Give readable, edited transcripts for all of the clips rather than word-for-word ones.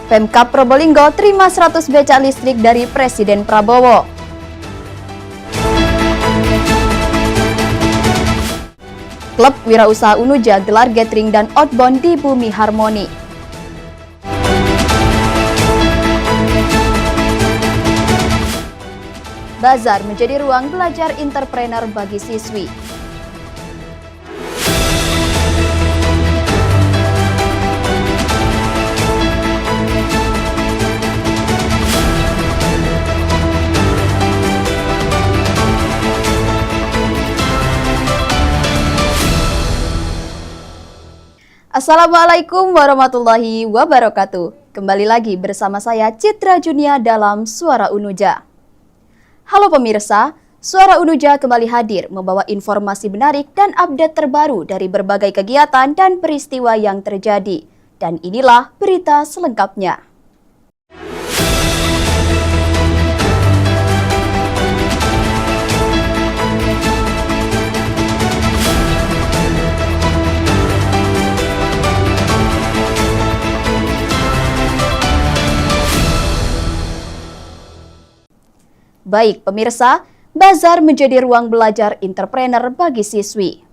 Pemkab Probolinggo terima 100 beca listrik dari Presiden Prabowo. Klub Wirausaha Unuja gelar gathering dan outbound di Bumi Harmoni. Bazar menjadi ruang belajar entrepreneur bagi siswi. Assalamualaikum warahmatullahi wabarakatuh. Kembali lagi bersama saya Citra Junia dalam Suara Unuja. Halo pemirsa, Suara Unuja kembali hadir membawa informasi menarik dan update terbaru dari berbagai kegiatan dan peristiwa yang terjadi. Dan inilah berita selengkapnya. Baik pemirsa, bazar menjadi ruang belajar entrepreneur bagi siswi.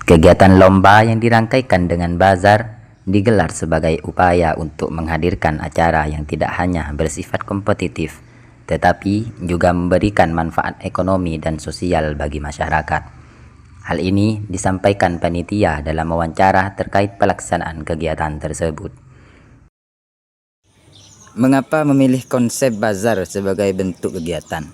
Kegiatan lomba yang dirangkaikan dengan bazar digelar sebagai upaya untuk menghadirkan acara yang tidak hanya bersifat kompetitif, tetapi juga memberikan manfaat ekonomi dan sosial bagi masyarakat. Hal ini disampaikan panitia dalam wawancara terkait pelaksanaan kegiatan tersebut. Mengapa memilih konsep bazar sebagai bentuk kegiatan?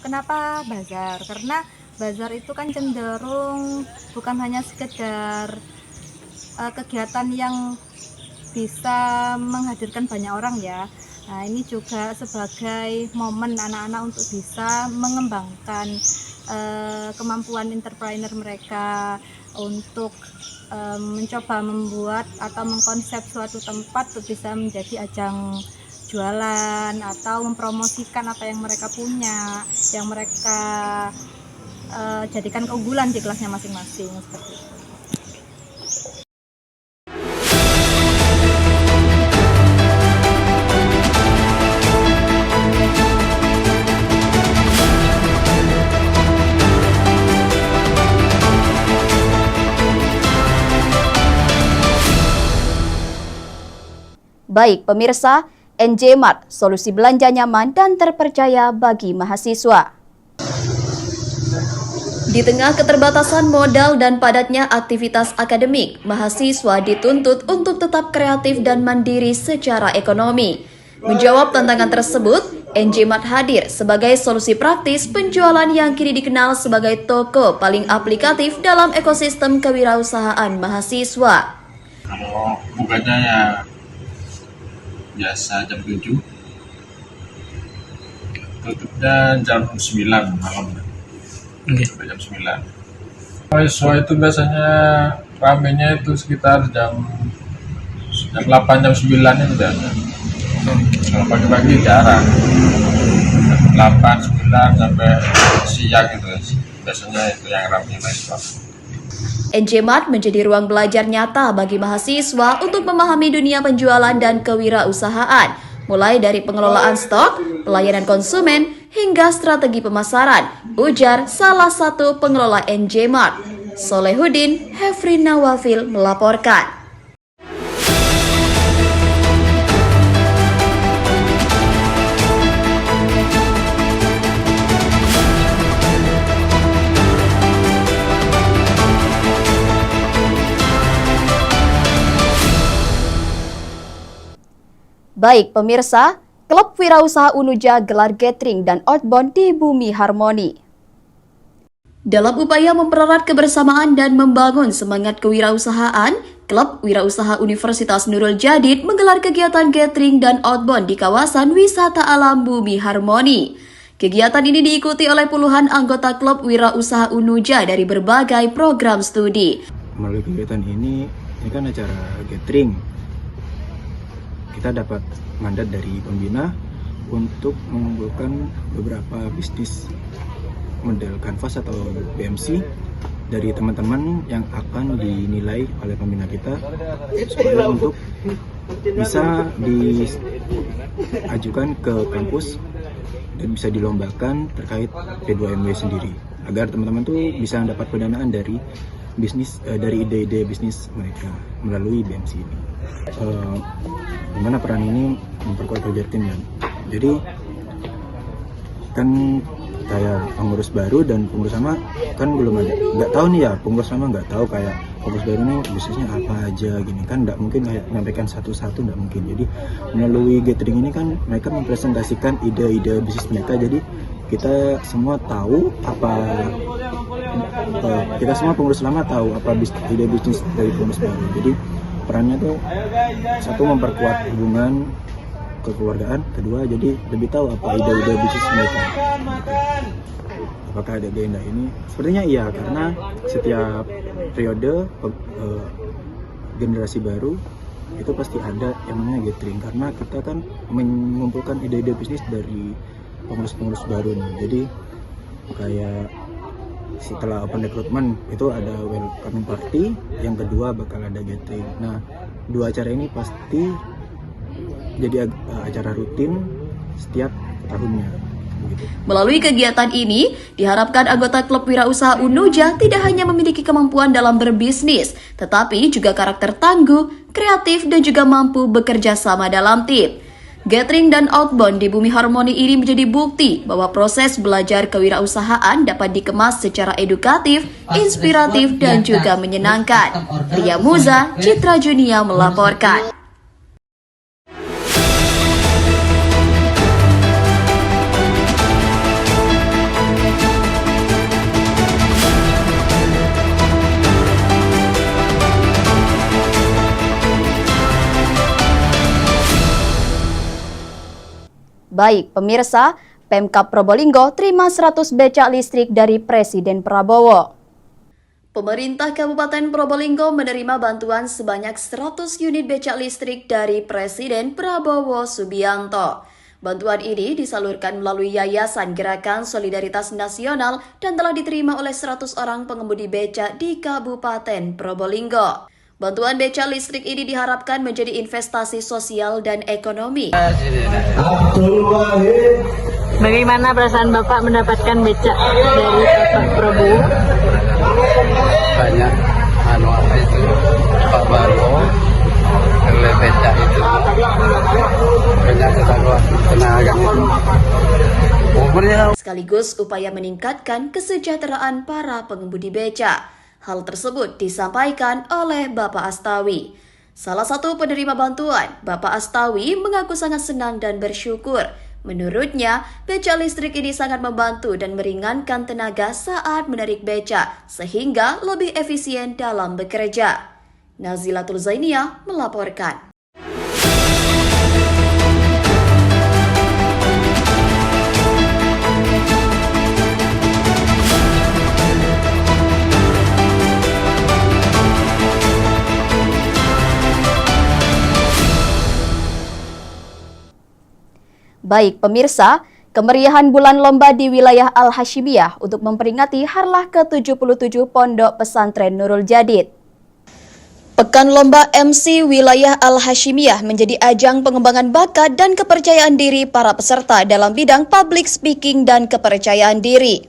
Kenapa bazar? Karena bazar itu kan cenderung bukan hanya sekedar kegiatan yang bisa menghadirkan banyak orang ya. Nah, ini juga sebagai momen anak-anak untuk bisa mengembangkan kemampuan entrepreneur mereka untuk mencoba membuat atau mengkonsep suatu tempat untuk bisa menjadi ajang jualan atau mempromosikan apa yang mereka punya, yang mereka jadikan keunggulan di kelasnya masing-masing seperti itu. Baik pemirsa, NJ Mart, solusi belanja nyaman dan terpercaya bagi mahasiswa. Di tengah keterbatasan modal dan padatnya aktivitas akademik, mahasiswa dituntut untuk tetap kreatif dan mandiri secara ekonomi. Menjawab tantangan tersebut, NJ Mart hadir sebagai solusi praktis penjualan yang kini dikenal sebagai toko paling aplikatif dalam ekosistem kewirausahaan mahasiswa. Kalau bukanya ya biasa jam 7, tutupnya jam 9 malam. Sampai jam 9. Mahasiswa itu biasanya ramenya itu sekitar jam 8, jam 9 itu biasa. Kalau pagi-pagi jarang. Jam 8, 9 sampai siang itu biasanya itu yang ramenya mahasiswa. NJ Mart menjadi ruang belajar nyata bagi mahasiswa untuk memahami dunia penjualan dan kewirausahaan, mulai dari pengelolaan stok, pelayanan konsumen, hingga strategi pemasaran, ujar salah satu pengelola NJ Mart. Solehudin Hefri Nawafil melaporkan. Baik pemirsa, Klub Wirausaha Unuja gelar gathering dan outbound di Bumi Harmoni. Dalam upaya mempererat kebersamaan dan membangun semangat kewirausahaan, Klub Wirausaha Universitas Nurul Jadid menggelar kegiatan gathering dan outbound di kawasan wisata alam Bumi Harmoni. Kegiatan ini diikuti oleh puluhan anggota Klub Wirausaha Unuja dari berbagai program studi. Melalui kegiatan ini kan acara gathering. Kita dapat mandat dari pembina untuk mengumpulkan beberapa bisnis model canvas atau BMC dari teman-teman yang akan dinilai oleh pembina kita supaya untuk bisa diajukan ke kampus dan bisa dilombakan terkait P2MW sendiri, agar teman-teman tuh bisa dapat pendanaan dari bisnis, dari ide-ide bisnis mereka melalui BMC ini. Gimana peran ini memperkuat kerja tim ya? Jadi kan kayak pengurus baru dan pengurus lama kan belum ada, nggak tahu nih ya, pengurus lama nggak tahu kayak pengurus baru ini bisnisnya apa aja gini kan, nggak mungkin kayak menyampaikan satu-satu, nggak mungkin. Jadi melalui gathering ini kan mereka mempresentasikan ide-ide bisnis mereka, jadi kita semua tahu apa, kita semua pengurus lama tahu apa ide bisnis dari pengurus baru. Jadi perannya tuh satu memperkuat hubungan kekeluargaan, kedua jadi lebih tahu apa ide-ide bisnis mereka. Apakah ada agenda ini? Sepertinya iya, karena setiap periode generasi baru itu pasti ada yang namanya gathering, karena kita kan mengumpulkan ide-ide bisnis dari pengurus-pengurus baru nih. Jadi kayak setelah open recruitment itu ada welcoming party, yang kedua bakal ada gathering. Nah, dua acara ini pasti jadi acara rutin setiap tahunnya. Begitu. Melalui kegiatan ini, diharapkan anggota klub wirausaha Unuja tidak hanya memiliki kemampuan dalam berbisnis, tetapi juga karakter tangguh, kreatif, dan juga mampu bekerja sama dalam tim. Gathering dan outbound di Bumi Harmoni ini menjadi bukti bahwa proses belajar kewirausahaan dapat dikemas secara edukatif, inspiratif, dan juga menyenangkan. Ria Muza, Citra Junia melaporkan. Baik, pemirsa, Pemkab Probolinggo terima 100 becak listrik dari Presiden Prabowo. Pemerintah Kabupaten Probolinggo menerima bantuan sebanyak 100 unit becak listrik dari Presiden Prabowo Subianto. Bantuan ini disalurkan melalui Yayasan Gerakan Solidaritas Nasional dan telah diterima oleh 100 orang pengemudi becak di Kabupaten Probolinggo. Bantuan becak listrik ini diharapkan menjadi investasi sosial dan ekonomi. Bagaimana perasaan Bapak mendapatkan becak dari Bapak Prabowo? Banyak apa itu Pak Prabowo oleh becak itu banyak tenaga umurnya. Sekaligus upaya meningkatkan kesejahteraan para pengemudi becak. Hal tersebut disampaikan oleh Bapak Astawi. Salah satu penerima bantuan, Bapak Astawi mengaku sangat senang dan bersyukur. Menurutnya, becak listrik ini sangat membantu dan meringankan tenaga saat menarik becak, sehingga lebih efisien dalam bekerja. Nazilatul Zainia melaporkan. Baik pemirsa, kemeriahan bulan lomba di wilayah Al-Hashimiyah untuk memperingati harlah ke-77 Pondok Pesantren Nurul Jadid. Pekan Lomba MC Wilayah Al-Hashimiyah menjadi ajang pengembangan bakat dan kepercayaan diri para peserta dalam bidang public speaking dan kepercayaan diri.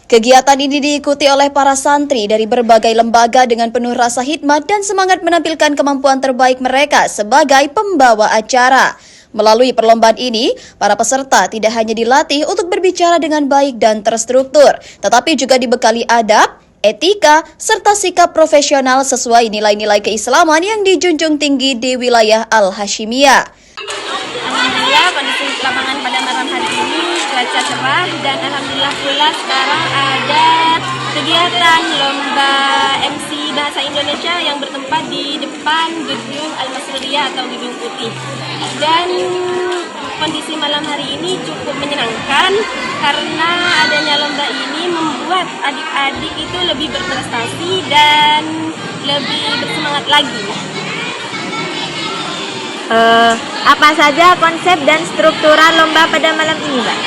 Kegiatan ini diikuti oleh para santri dari berbagai lembaga dengan penuh rasa hikmat dan semangat menampilkan kemampuan terbaik mereka sebagai pembawa acara. Melalui perlombaan ini, para peserta tidak hanya dilatih untuk berbicara dengan baik dan terstruktur, tetapi juga dibekali adab, etika, serta sikap profesional sesuai nilai-nilai keislaman yang dijunjung tinggi di wilayah Al-Hashimiyah. Alhamdulillah kondisi lapangan pada malam hari ini cuaca cerah dan alhamdulillah pula sekarang ada kegiatan lomba MC Bahasa Indonesia yang bertempat di depan gedung Al-Masruriyah atau Gedung Putih. Dan kondisi malam hari ini cukup menyenangkan karena adanya lomba ini membuat adik-adik itu lebih berprestasi dan lebih bersemangat lagi. Apa saja konsep dan struktural lomba pada malam ini, Mbak?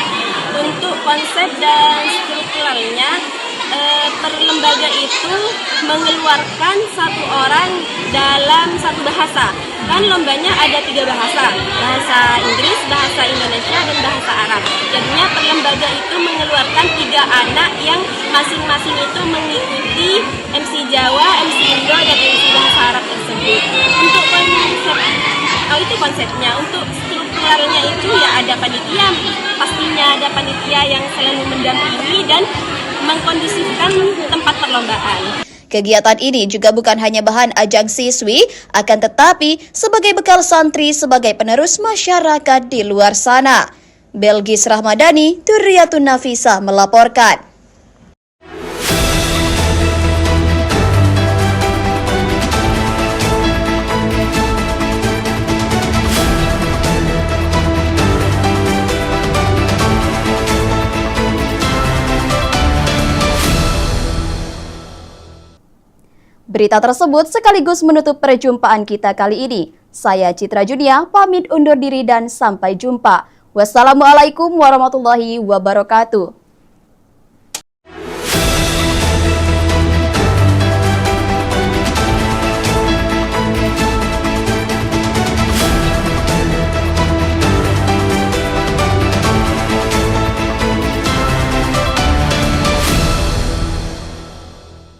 Untuk konsep dan strukturalnya per lembaga itu mengeluarkan satu orang dalam satu bahasa. Kan lombanya ada 3 bahasa, bahasa Inggris, bahasa Indonesia, dan bahasa Arab. Jadinya per lembaga itu mengeluarkan 3 anak yang masing-masing itu mengikuti MC Jawa, MC Indo, dan MC bahasa Arab tersebut. Untuk itu konsepnya. Untuk strukturalnya itu ya ada panitia, pastinya ada panitia yang selalu mendampingi dan mengkondusifkan tempat perlombaan. Kegiatan ini juga bukan hanya bahan ajang siswi, akan tetapi sebagai bekal santri sebagai penerus masyarakat di luar sana. Belgis Rahmadani, Durriyatun Nafisa melaporkan. Berita tersebut sekaligus menutup perjumpaan kita kali ini. Saya Citra Junia, pamit undur diri dan sampai jumpa. Wassalamualaikum warahmatullahi wabarakatuh.